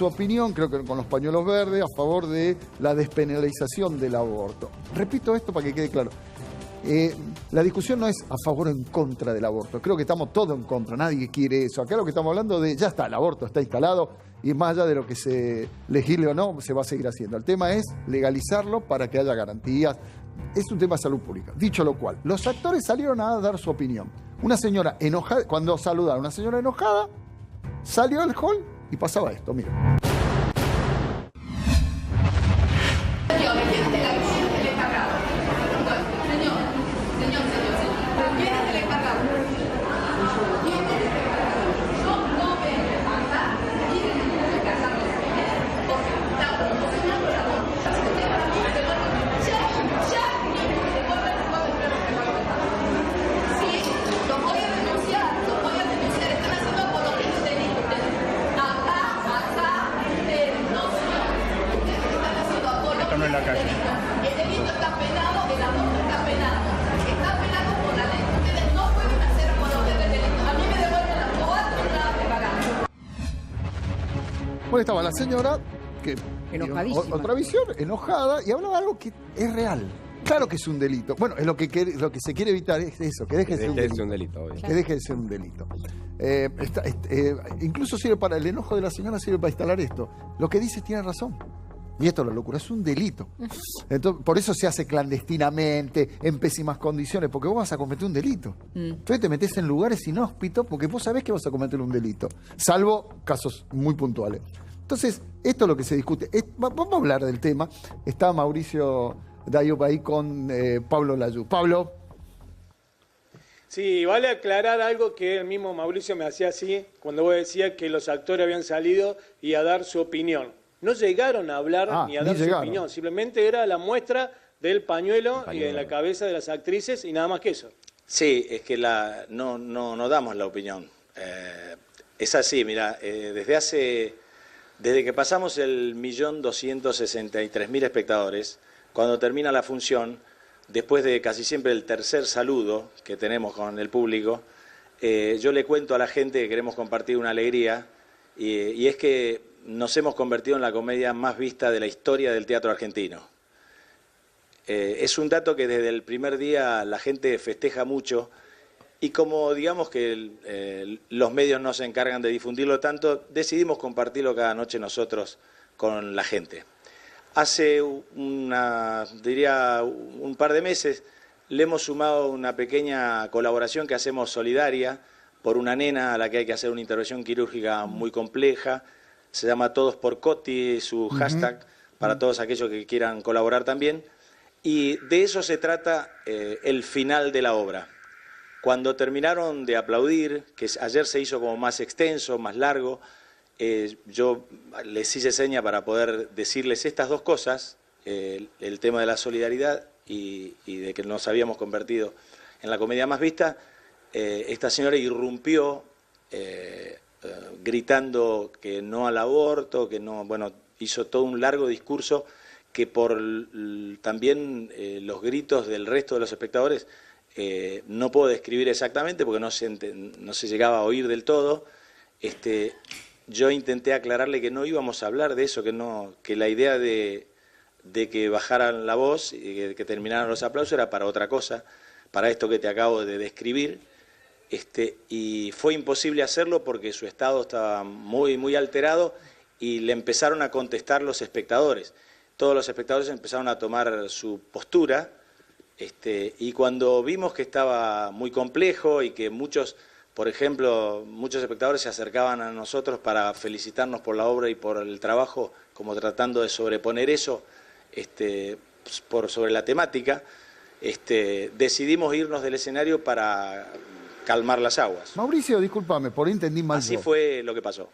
su opinión, creo que con los pañuelos verdes, a favor de la despenalización del aborto. Repito esto para que quede claro. La discusión no es a favor o en contra del aborto. Creo que estamos todos en contra, nadie quiere eso. Acá lo que estamos hablando de, ya está, el aborto está instalado y más allá de lo que se legisle o no, se va a seguir haciendo. El tema es legalizarlo para que haya garantías. Es un tema de salud pública. Dicho lo cual, los actores salieron a dar su opinión. Una señora enojada, cuando saludaron a una señora enojada, salió al hall y pasaba esto, mira. En la calle. El delito está penado, el aborto está penado. Está penado por la ley. Ustedes no pueden hacer apología del delito. A mí me devuelven las 4 entradas de pagar. Bueno, estaba la señora que enojadísima. Otra visión, enojada, y hablaba de algo que es real. Claro que es un delito. Bueno, es lo que se quiere evitar es eso, que deje de ser un delito. Obvio. Que deje de ser un delito. Incluso sirve para el enojo de la señora, sirve para instalar esto. Lo que dice tiene razón. Y esto es la locura, es un delito. Entonces, por eso se hace clandestinamente, en pésimas condiciones, porque vos vas a cometer un delito. Entonces te metés en lugares inhóspitos porque vos sabés que vas a cometer un delito, salvo casos muy puntuales. Entonces, esto es lo que se discute. Vamos a hablar del tema. Está Mauricio Dayop ahí con Pablo Layú. Pablo. Sí, vale aclarar algo que el mismo Mauricio me hacía así, cuando vos decías que los actores habían salido y a dar su opinión. No llegaron a hablar ni a dar su opinión, simplemente era la muestra del pañuelo y en la cabeza de las actrices y nada más que eso. Sí, es que no damos la opinión. Es así, mira, desde que pasamos el 1.263.000 espectadores, cuando termina la función, después de casi siempre el tercer saludo que tenemos con el público, yo le cuento a la gente que queremos compartir una alegría y es que nos hemos convertido en la comedia más vista de la historia del teatro argentino. Es un dato que desde el primer día la gente festeja mucho y como digamos que los medios no se encargan de difundirlo tanto, decidimos compartirlo cada noche nosotros con la gente. Hace un par de meses le hemos sumado una pequeña colaboración que hacemos solidaria por una nena a la que hay que hacer una intervención quirúrgica muy compleja. Se llama Todos por Coti, su hashtag, para todos aquellos que quieran colaborar también. Y de eso se trata el final de la obra. Cuando terminaron de aplaudir, que ayer se hizo como más extenso, más largo, yo les hice seña para poder decirles estas dos cosas, el tema de la solidaridad y de que nos habíamos convertido en la comedia más vista. Esta señora irrumpió gritando que no al aborto, que no, bueno, hizo todo un largo discurso que por también los gritos del resto de los espectadores no puedo describir exactamente porque no se llegaba a oír del todo. Yo intenté aclararle que no íbamos a hablar de eso, que la idea de que bajaran la voz y que terminaran los aplausos era para otra cosa, para esto que te acabo de describir. Y fue imposible hacerlo porque su estado estaba muy, muy alterado y le empezaron a contestar los espectadores. Todos los espectadores empezaron a tomar su postura y cuando vimos que estaba muy complejo y que muchos espectadores se acercaban a nosotros para felicitarnos por la obra y por el trabajo, como tratando de sobreponer eso sobre la temática, decidimos irnos del escenario para calmar las aguas. Mauricio, discúlpame, por ahí entendí mal. Así fue lo que pasó.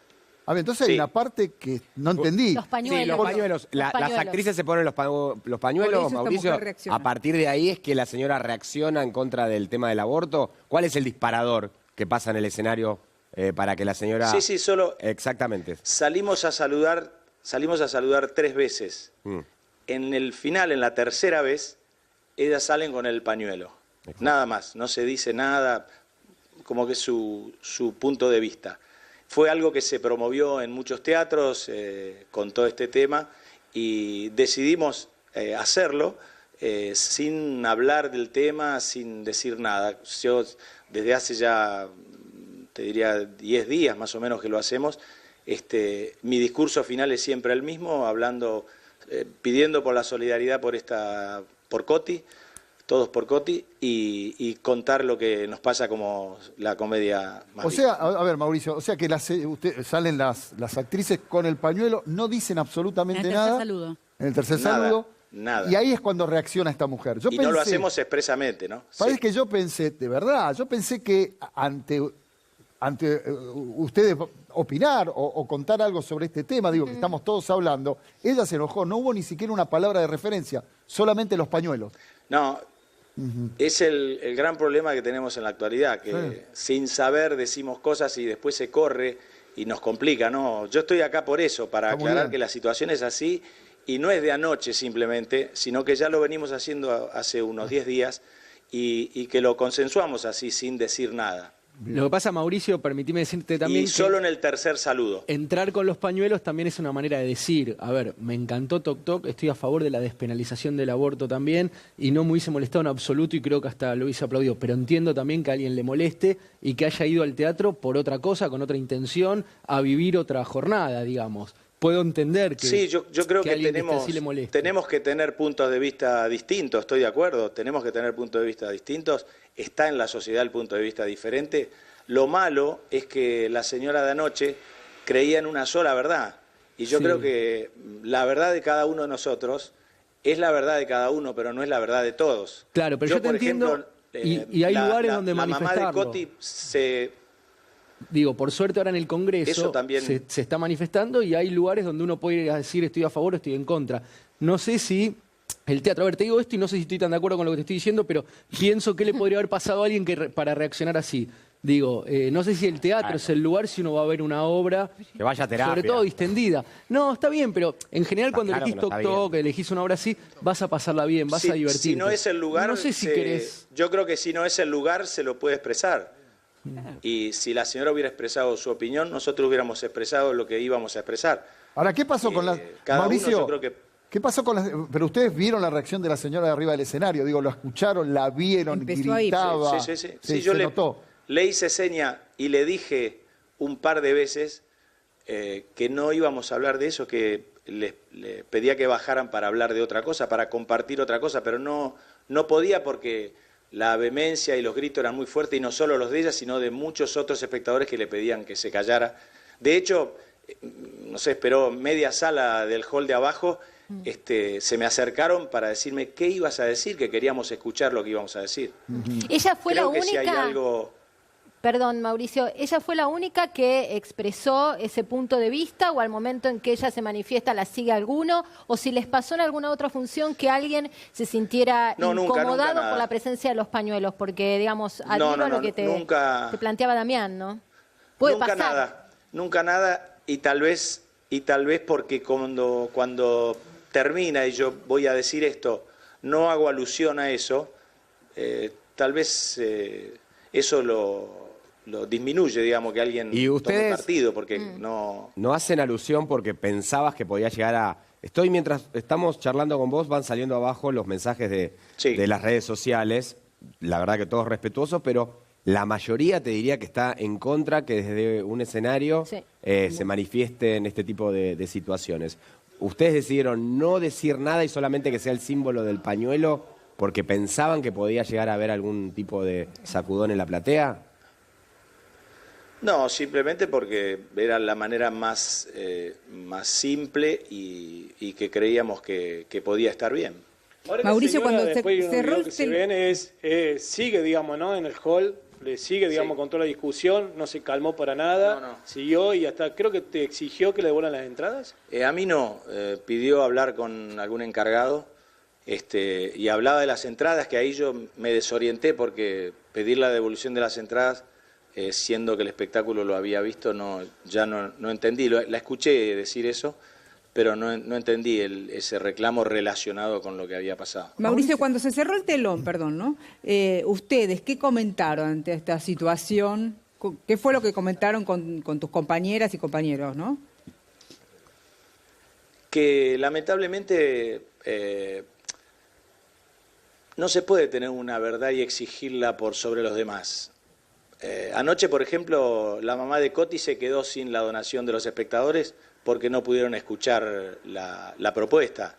A ver, entonces hay una parte que no entendí. Los pañuelos. Sí, los pañuelos. Las actrices se ponen los pañuelos, Mauricio. A partir de ahí es que la señora reacciona en contra del tema del aborto. ¿Cuál es el disparador que pasa en el escenario para que la señora... Sí, solo... Exactamente. Salimos a saludar 3 veces. En el final, en la tercera vez, ellas salen con el pañuelo. Nada más, no se dice nada, como que es su punto de vista. fue algo que se promovió en muchos teatros con todo este tema y decidimos hacerlo sin hablar del tema, sin decir nada. Yo desde hace ya, te diría, 10 días más o menos que lo hacemos. Mi discurso final es siempre el mismo, hablando, pidiendo por la solidaridad por Coti, todos por Coti, y contar lo que nos pasa como la comedia más O sea, a ver, Mauricio, o sea que salen las actrices con el pañuelo, no dicen absolutamente nada. En el tercer saludo. Nada. Y ahí es cuando reacciona esta mujer. Yo pensé, no lo hacemos expresamente, ¿no? Parece que yo pensé, de verdad, que ante ustedes opinar o contar algo sobre este tema, digo que estamos todos hablando, ella se enojó, no hubo ni siquiera una palabra de referencia, solamente los pañuelos. No, es el gran problema que tenemos en la actualidad, que sin saber decimos cosas y después se corre y nos complica, ¿no? Yo estoy acá por eso, para aclarar que la situación es así y no es de anoche simplemente, sino que ya lo venimos haciendo hace unos 10 días y que lo consensuamos así, sin decir nada. Lo que pasa, Mauricio, permitime decirte también y solo en el tercer saludo. Entrar con los pañuelos también es una manera de decir, a ver, me encantó Toc Toc, estoy a favor de la despenalización del aborto también, y no me hubiese molestado en absoluto y creo que hasta lo hubiese aplaudido, pero entiendo también que a alguien le moleste y que haya ido al teatro por otra cosa, con otra intención, a vivir otra jornada, digamos. Puedo entender que sí, yo creo que le tenemos que tener puntos de vista distintos, estoy de acuerdo, tenemos que tener puntos de vista distintos, está en la sociedad el punto de vista diferente. Lo malo es que la señora de anoche creía en una sola verdad, y yo creo que la verdad de cada uno de nosotros es la verdad de cada uno, pero no es la verdad de todos. Claro, pero yo te entiendo, y hay lugares donde manifestarlo. La mamá de Coti Digo, por suerte ahora en el Congreso se está manifestando y hay lugares donde uno puede ir a decir estoy a favor o estoy en contra. No sé si el teatro, a ver, te digo esto y no sé si estoy tan de acuerdo con lo que te estoy diciendo, pero pienso que le podría haber pasado a alguien para reaccionar así. Digo, no sé si el teatro es el lugar, si uno va a ver una obra, que vaya a terapia, sobre todo distendida. No, está bien, pero en general cuando elegís Toc Toc, elegís una obra así, vas a pasarla bien, vas a divertirte. Si no es el lugar, no sé si querés. Yo creo que si no es el lugar, se lo puede expresar. Y si la señora hubiera expresado su opinión, nosotros hubiéramos expresado lo que íbamos a expresar. Ahora, ¿qué pasó con la... Mauricio, ¿qué pasó con las... Pero ustedes vieron la reacción de la señora de arriba del escenario, digo, lo escucharon, la vieron, gritaba, sí, yo notó. Le hice seña y le dije un par de veces que no íbamos a hablar de eso, que le pedía que bajaran para hablar de otra cosa, para compartir otra cosa, pero no podía porque la vehemencia y los gritos eran muy fuertes, y no solo los de ella, sino de muchos otros espectadores que le pedían que se callara. De hecho, no sé, esperó media sala del hall de abajo, se me acercaron para decirme qué ibas a decir, que queríamos escuchar lo que íbamos a decir. Ella fue Creo la que única... si hay algo... Perdón, Mauricio, ¿ella fue la única que expresó ese punto de vista o al momento en que ella se manifiesta la sigue alguno? ¿O si les pasó en alguna otra función que alguien se sintiera incomodado por la presencia de los pañuelos? Porque, digamos, adhiero a lo que te planteaba Damián, ¿no? Puede pasar. Nunca nada, y tal vez porque cuando termina y yo voy a decir esto, no hago alusión a eso, tal vez eso lo disminuye, digamos, que alguien tome partido, porque no hacen alusión porque pensabas que podía llegar a... Mientras estamos charlando con vos, van saliendo abajo los mensajes de las redes sociales, la verdad que todos respetuosos, pero la mayoría te diría que está en contra que desde un escenario se manifiesten este tipo de situaciones. ¿Ustedes decidieron no decir nada y solamente que sea el símbolo del pañuelo porque pensaban que podía llegar a haber algún tipo de sacudón en la platea? No, simplemente porque era la manera más simple y que creíamos que podía estar bien. Ahora Mauricio, cuando cerró lo que se ven sigue, digamos, ¿no? En el hall, le sigue, digamos, con toda la discusión, no se calmó para nada, siguió y hasta creo que te exigió que le devuelvan las entradas. A mí no, pidió hablar con algún encargado y hablaba de las entradas, que ahí yo me desorienté porque pedir la devolución de las entradas, siendo que el espectáculo lo había visto, ya no entendí. La escuché decir eso, pero no entendí ese reclamo relacionado con lo que había pasado. Mauricio, cuando se cerró el telón, perdón, ¿no? ¿Ustedes qué comentaron ante esta situación? ¿Qué fue lo que comentaron con tus compañeras y compañeros, no? Que lamentablemente no se puede tener una verdad y exigirla por sobre los demás. Anoche, por ejemplo, la mamá de Coti se quedó sin la donación de los espectadores porque no pudieron escuchar la propuesta.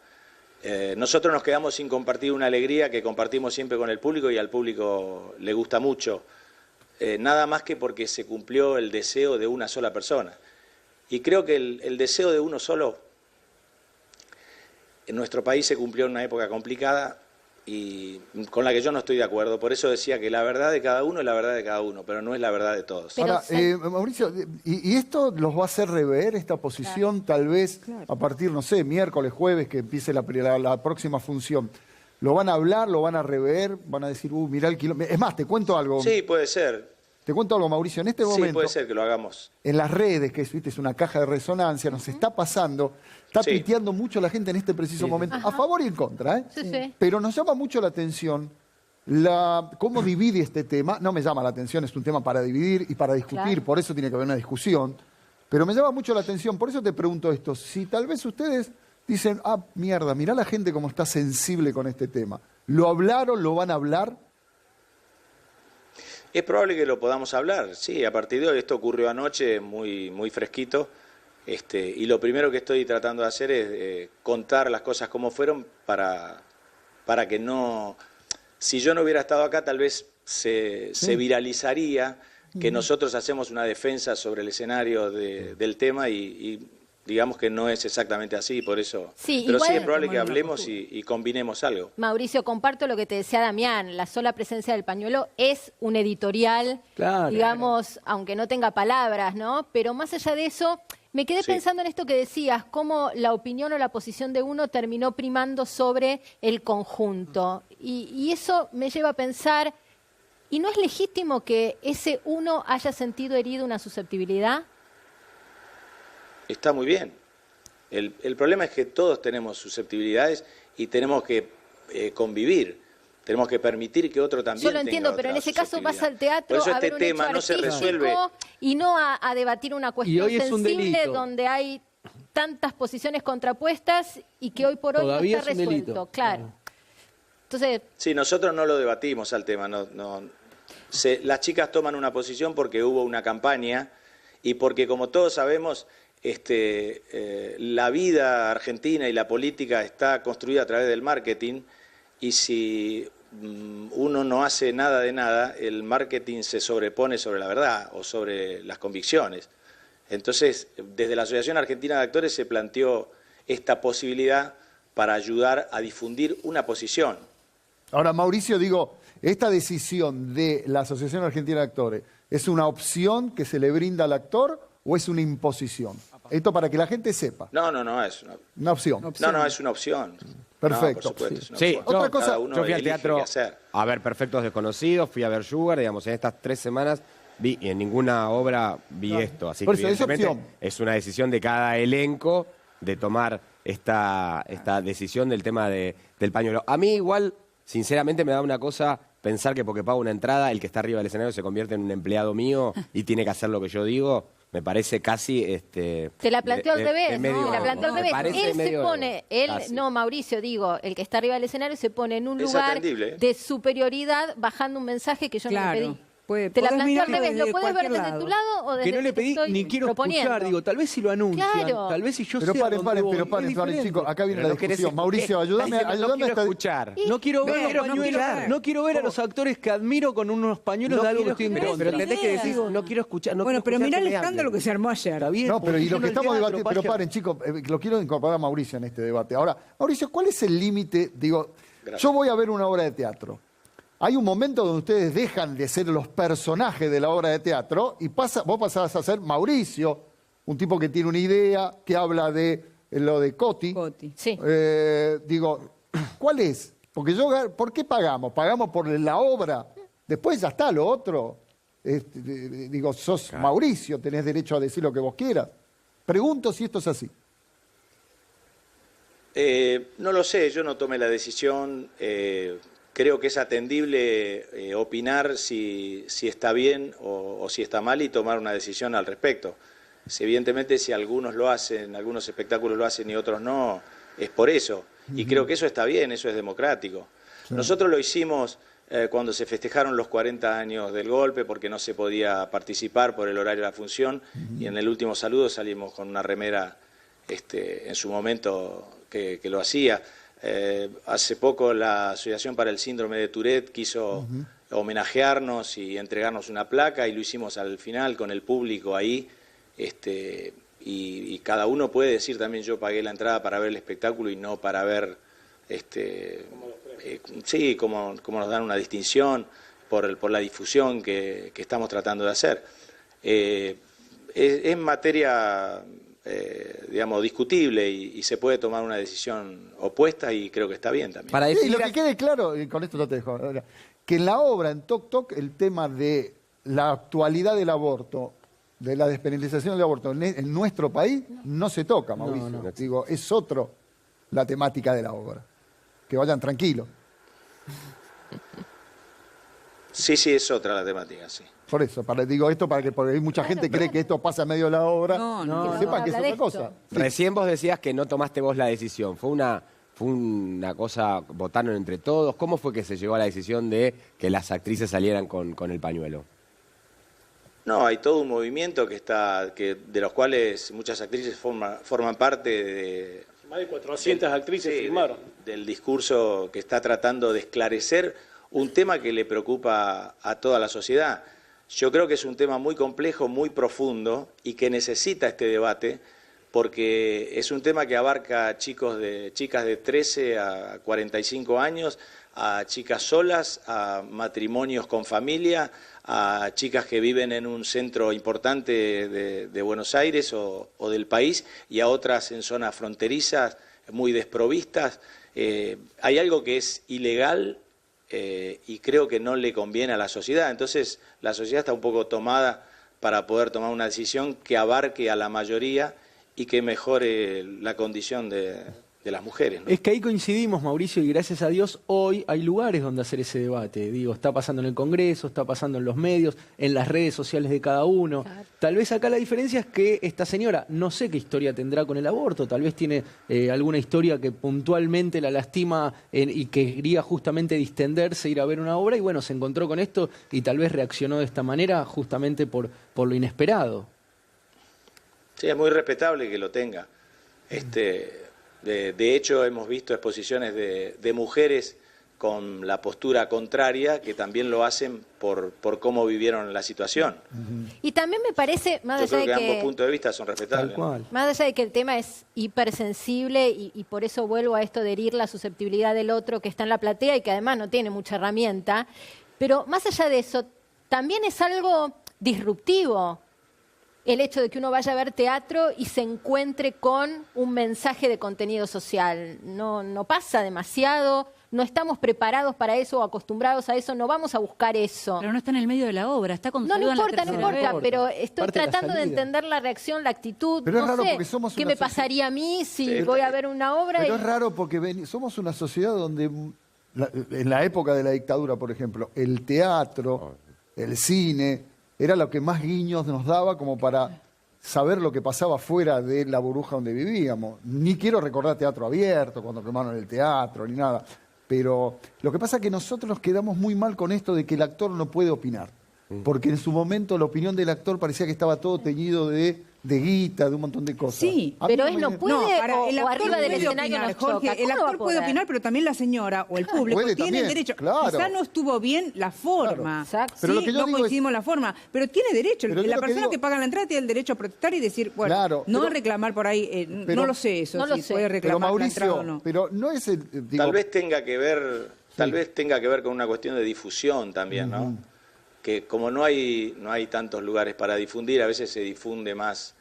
Nosotros nos quedamos sin compartir una alegría que compartimos siempre con el público y al público le gusta mucho. Nada más que porque se cumplió el deseo de una sola persona. Y creo que el deseo de uno solo en nuestro país se cumplió en una época complicada y con la que yo no estoy de acuerdo. Por eso decía que la verdad de cada uno es la verdad de cada uno, pero no es la verdad de todos. Ahora, Mauricio, ¿y esto los va a hacer rever, esta posición, tal vez a partir, no sé, miércoles, jueves, que empiece la próxima función? ¿Lo van a hablar, lo van a rever, van a decir, mirá el kilómetro? Es más, te cuento algo. Sí, puede ser. Te cuento algo, Mauricio, en este momento... Sí, puede ser que lo hagamos. En las redes, que es una caja de resonancia, nos está pasando, está tuiteando mucho la gente en este preciso momento, a favor y en contra, Sí. Pero nos llama mucho la atención cómo divide este tema. No me llama la atención, es un tema para dividir y para discutir, por eso tiene que haber una discusión. Pero me llama mucho la atención, por eso te pregunto esto, si tal vez ustedes dicen, mierda, mirá la gente cómo está sensible con este tema. ¿Lo hablaron, lo van a hablar? Es probable que lo podamos hablar, sí, a partir de hoy. Esto ocurrió anoche, muy, muy fresquito, y lo primero que estoy tratando de hacer es contar las cosas como fueron para que no... Si yo no hubiera estado acá, tal vez se viralizaría que nosotros hacemos una defensa sobre el escenario del tema y digamos que no es exactamente así, por eso. Sí, pero igual, sí es probable que hablemos y combinemos algo. Mauricio, comparto lo que te decía Damián. La sola presencia del pañuelo es un editorial, digamos, aunque no tenga palabras, ¿no? Pero más allá de eso, me quedé pensando en esto que decías, cómo la opinión o la posición de uno terminó primando sobre el conjunto. Y eso me lleva a pensar, ¿y no es legítimo que ese uno haya sentido herido una susceptibilidad? Está muy bien. El problema es que todos tenemos susceptibilidades y tenemos que convivir. Tenemos que permitir que otro también. Yo lo entiendo, pero en ese caso vas al teatro por eso a ver este tema no se resuelve y no a debatir una cuestión sensible donde hay tantas posiciones contrapuestas y que hoy por hoy todavía no está resuelto. Claro. Entonces, sí, nosotros no lo debatimos al tema. Las chicas toman una posición porque hubo una campaña y porque, como todos sabemos, la vida argentina y la política está construida a través del marketing, y si uno no hace nada de nada, el marketing se sobrepone sobre la verdad o sobre las convicciones. Entonces, desde la Asociación Argentina de Actores se planteó esta posibilidad para ayudar a difundir una posición. Ahora, Mauricio, digo, esta decisión de la Asociación Argentina de Actores, ¿es una opción que se le brinda al actor o es una imposición? Esto para que la gente sepa. No, es una opción. No, es una opción. Perfecto. No, por supuesto, sí. Otra cosa, yo fui al teatro a ver Perfectos Desconocidos, fui a ver Sugar, digamos, en estas 3 semanas vi, y en ninguna obra vi esto. Así que evidentemente es una decisión de cada elenco de tomar esta decisión del tema del pañuelo. A mí igual, sinceramente, me da una cosa pensar que porque pago una entrada, el que está arriba del escenario se convierte en un empleado mío y tiene que hacer lo que yo digo. Me parece casi... Te la planteó al revés, ¿no? Te la planteó al revés. Él se pone, Mauricio, digo, el que está arriba del escenario se pone en un lugar de superioridad bajando un mensaje que yo no le pedí. Te la planteó al revés, ¿lo puedes ver desde tu lado o desde que no le pedí ni quiero escuchar, digo, tal vez si lo anuncian, tal vez si yo pero sea paren, chicos, acá viene la discusión. Mauricio, ayúdame a escuchar. No quiero ver a los actores que admiro con unos pañuelos de algo que estoy en contra. Pero entendés que decís, no quiero escuchar. Bueno, pero mirá el escándalo que se armó ayer. No, pero y lo que estamos debatiendo, pero paren, chicos, lo quiero incorporar a Mauricio en este debate. Ahora, Mauricio, ¿cuál es el límite? Digo, yo voy a ver una obra de teatro. Hay un momento donde ustedes dejan de ser los personajes de la obra de teatro y vos pasás a ser Mauricio, un tipo que tiene una idea, que habla de lo de Coti. Sí. Digo, ¿cuál es? Porque ¿por qué pagamos? ¿Pagamos por la obra? Después ya está lo otro. Digo, sos Mauricio, tenés derecho a decir lo que vos quieras. Pregunto si esto es así. No lo sé, yo no tomé la decisión. creo que es atendible opinar si está bien o si está mal y tomar una decisión al respecto. Evidentemente, si algunos lo hacen, algunos espectáculos lo hacen y otros no, es por eso. Y creo que eso está bien, eso es democrático. Sí. Nosotros lo hicimos cuando se festejaron los 40 años del golpe, porque no se podía participar por el horario de la función, y en el último saludo salimos con una remera en su momento que lo hacía. Hace poco la Asociación para el Síndrome de Tourette quiso homenajearnos y entregarnos una placa, y lo hicimos al final con el público ahí, y cada uno puede decir también: yo pagué la entrada para ver el espectáculo y no para ver, sí, como nos dan una distinción por la difusión que estamos tratando de hacer. Es materia, digamos, discutible, y se puede tomar una decisión opuesta, y creo que está bien también. Para decir, lo que quede claro, y con esto no te dejo, que en la obra, en Toc Toc, el tema de la actualidad del aborto, de la despenalización del aborto en nuestro país, no se toca, Mauricio. No. Digo, es otro la temática de la obra. Que vayan tranquilos. Sí, es otra la temática, sí. Por eso, digo esto porque hay mucha gente que cree que esto pasa a medio de la obra, que sepa que es otra cosa. Sí. Recién vos decías que no tomaste vos la decisión. Fue una cosa, votaron entre todos. ¿Cómo fue que se llegó a la decisión de que las actrices salieran con el pañuelo? No, hay todo un movimiento de los cuales muchas actrices forman parte de... Más de 400 actrices firmaron. Del discurso que está tratando de esclarecer un tema que le preocupa a toda la sociedad. Yo creo que es un tema muy complejo, muy profundo, y que necesita este debate, porque es un tema que abarca chicas de 13 a 45 años, a chicas solas, a matrimonios con familia, a chicas que viven en un centro importante de Buenos Aires o del país, y a otras en zonas fronterizas muy desprovistas. Hay algo que es ilegal y creo que no le conviene a la sociedad. Entonces la sociedad está un poco tomada para poder tomar una decisión que abarque a la mayoría y que mejore la condición de las mujeres, ¿no? Es que ahí coincidimos, Mauricio, y gracias a Dios hoy hay lugares donde hacer ese debate. Digo, está pasando en el Congreso, está pasando en los medios, en las redes sociales de cada uno. Claro. Tal vez acá la diferencia es que esta señora, no sé qué historia tendrá con el aborto, tal vez tiene alguna historia que puntualmente la lastima y que quería justamente distenderse, ir a ver una obra, y bueno, se encontró con esto y tal vez reaccionó de esta manera justamente por lo inesperado. Sí, es muy respetable que lo tenga. De hecho, hemos visto exposiciones de mujeres con la postura contraria que también lo hacen por cómo vivieron la situación. Y también me parece, más allá de que ambos puntos de vista son respetables, ¿no? Más allá de que el tema es hipersensible y por eso vuelvo a esto de herir la susceptibilidad del otro que está en la platea y que además no tiene mucha herramienta, pero más allá de eso, también es algo disruptivo el hecho de que uno vaya a ver teatro y se encuentre con un mensaje de contenido social. No pasa demasiado, no estamos preparados para eso o acostumbrados a eso, no vamos a buscar eso. Pero no está en el medio de la obra, está con no importa, pero estoy tratando de entender la reacción, la actitud. Pero no es raro sé porque somos qué me pasaría a mí si voy a ver una obra. Pero es raro porque somos una sociedad donde, en la época de la dictadura, por ejemplo, el teatro, el cine, era lo que más guiños nos daba como para saber lo que pasaba fuera de la burbuja donde vivíamos. Ni quiero recordar Teatro Abierto, cuando quemaron el teatro, ni nada. Pero lo que pasa es que nosotros nos quedamos muy mal con esto de que el actor no puede opinar. Porque en su momento la opinión del actor parecía que estaba todo teñido de guita, de un montón de cosas. Sí, pero él no puede o arriba del escenario nos choca. Jorge, el actor puede opinar, pero también la señora o el público tiene derecho. Claro. Quizá no estuvo bien la forma. Claro. Pero lo que yo no digo coincidimos la forma, pero tiene derecho. La persona digo... que paga la entrada tiene el derecho a protestar y decir, bueno, claro, no reclamar por ahí, no lo sé eso, si puede reclamar pero Mauricio, la entrada o no. Pero no es tal vez tenga que ver con una cuestión de difusión también, ¿no? Que como no hay tantos lugares para difundir, a veces se difunde más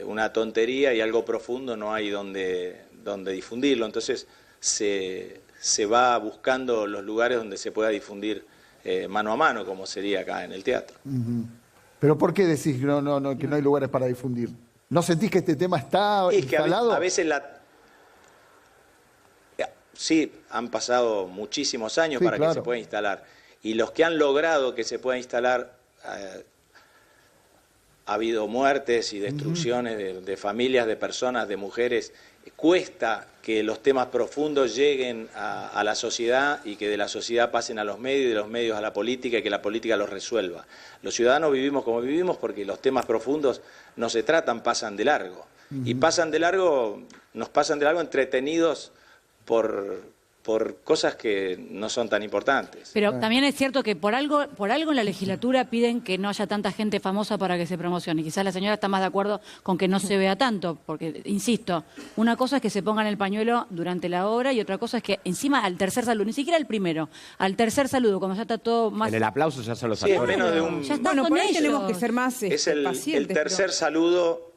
una tontería y algo profundo no hay donde difundirlo. Entonces se va buscando los lugares donde se pueda difundir mano a mano, como sería acá en el teatro. ¿Pero por qué decís que no hay lugares para difundir? ¿No sentís que este tema está instalado? A veces sí, han pasado muchísimos años para que se pueda instalar. Y los que han logrado que se pueda instalar, ha habido muertes y destrucciones de familias, de personas, de mujeres. Cuesta que los temas profundos lleguen a la sociedad y que de la sociedad pasen a los medios y de los medios a la política y que la política los resuelva. Los ciudadanos vivimos como vivimos porque los temas profundos no se tratan, pasan de largo. Y pasan de largo, nos pasan de largo entretenidos por cosas que no son tan importantes. Pero también es cierto que por algo en la legislatura piden que no haya tanta gente famosa para que se promocione. Quizás la señora está más de acuerdo con que no se vea tanto, porque, insisto, una cosa es que se pongan el pañuelo durante la obra y otra cosa es que encima al tercer saludo, ni siquiera el primero, al tercer saludo, cuando ya está todo más... En el aplauso ya son los actores. Sí, menos de un... Ya está, bueno, por ahí tenemos que ser más pacientes. El tercer saludo...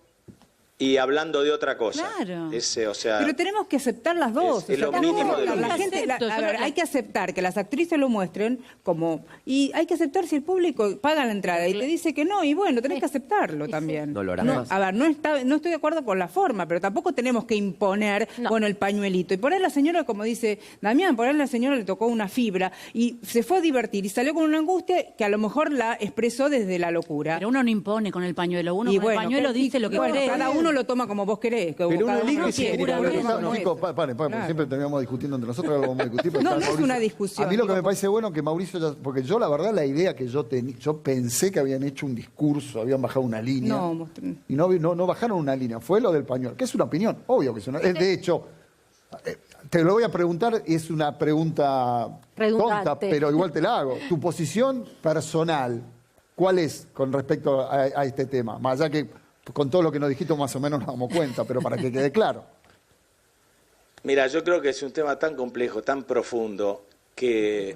Y hablando de otra cosa. Claro. Pero tenemos que aceptar las dos. Es lo mínimo de lo la gente, hay que aceptar que las actrices lo muestren como... Y hay que aceptar si el público paga la entrada y te dice que no, y bueno, tenés que aceptarlo también. No lo hará más. A ver, no estoy de acuerdo con la forma, pero tampoco tenemos que imponer, bueno, el pañuelito. Y por ahí la señora, como dice Damián, por ahí la señora le tocó una fibra y se fue a divertir y salió con una angustia que a lo mejor la expresó desde la locura. Pero uno no impone con el pañuelo, uno con el pañuelo dice lo que cree. Cada uno lo toma como vos querés. Pero uno elige si chicos, paren, siempre terminamos discutiendo entre nosotros, ahora vamos a discutir. No es una discusión. A mí lo que me parece bueno que Mauricio, porque yo la verdad la idea que yo tenía, yo pensé que habían hecho un discurso, habían bajado una línea. Y no bajaron una línea, fue lo del pañuelo, que es una opinión, obvio que es una. De hecho, te lo voy a preguntar, y es una pregunta tonta, pero igual te la hago. Tu posición personal, ¿cuál es con respecto a este tema? Más allá que con todo lo que nos dijiste más o menos nos damos cuenta, pero para que quede claro. Mira, yo creo que es un tema tan complejo, tan profundo, que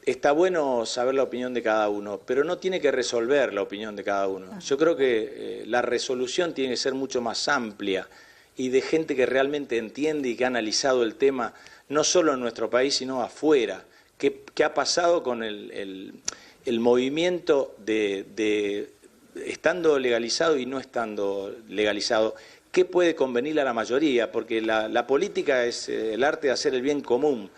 está bueno saber la opinión de cada uno, pero no tiene que resolver la opinión de cada uno. Yo creo que la resolución tiene que ser mucho más amplia y de gente que realmente entiende y que ha analizado el tema, no solo en nuestro país, sino afuera. ¿Qué ha pasado con el movimiento de estando legalizado y no estando legalizado? ¿Qué puede convenirle a la mayoría? Porque la política es el arte de hacer el bien común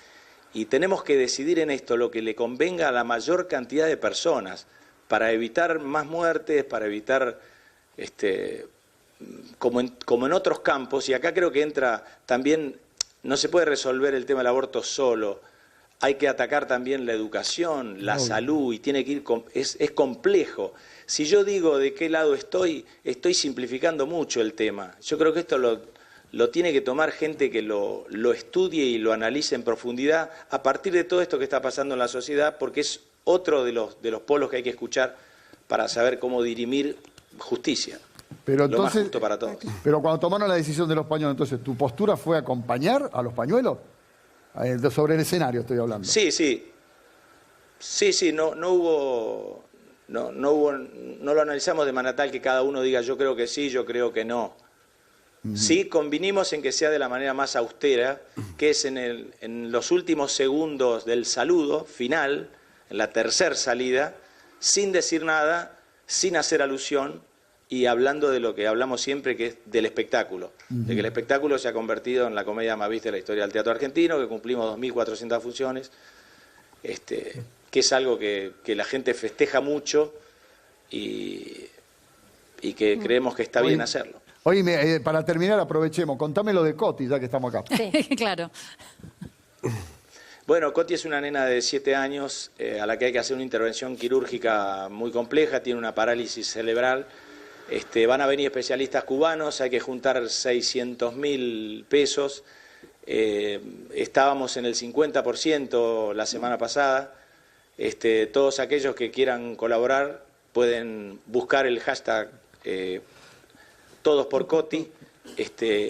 y tenemos que decidir en esto lo que le convenga a la mayor cantidad de personas para evitar más muertes, para evitar, como en otros campos, y acá creo que entra también, no se puede resolver el tema del aborto solo, hay que atacar también la educación, la salud, y tiene que ir, es complejo. Si yo digo de qué lado estoy simplificando mucho el tema. Yo creo que esto lo tiene que tomar gente que lo estudie y lo analice en profundidad a partir de todo esto que está pasando en la sociedad, porque es otro de los polos que hay que escuchar para saber cómo dirimir justicia. Pero entonces, lo más justo para todos. Pero cuando tomaron la decisión de los pañuelos, entonces, ¿tu postura fue acompañar a los pañuelos? Sobre el escenario estoy hablando. Sí, no lo analizamos de manera tal que cada uno diga yo creo que sí, yo creo que no. Sí, convinimos en que sea de la manera más austera, que es en los últimos segundos del saludo final, en la tercera salida, sin decir nada, sin hacer alusión y hablando de lo que hablamos siempre, que es del espectáculo. De que el espectáculo se ha convertido en la comedia más vista de la historia del teatro argentino, que cumplimos 2.400 funciones, que es algo que la gente festeja mucho y que creemos que está bien hacerlo. Oye, para terminar, aprovechemos. Contame lo de Coti, ya que estamos acá. Sí, claro. Bueno, Coti es una nena de 7 años a la que hay que hacer una intervención quirúrgica muy compleja, tiene una parálisis cerebral. Van a venir especialistas cubanos, hay que juntar 600.000 pesos. Estábamos en el 50% la semana pasada. Todos aquellos que quieran colaborar pueden buscar el hashtag Todos por Coti.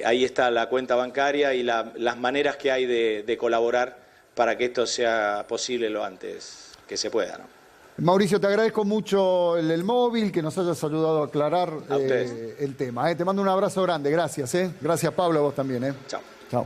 Ahí está la cuenta bancaria y las maneras que hay de colaborar para que esto sea posible lo antes que se pueda, ¿no? Mauricio, te agradezco mucho el móvil, que nos hayas ayudado a aclarar el tema. Te mando un abrazo grande, gracias. Gracias, Pablo, a vos también. Chao. Chao.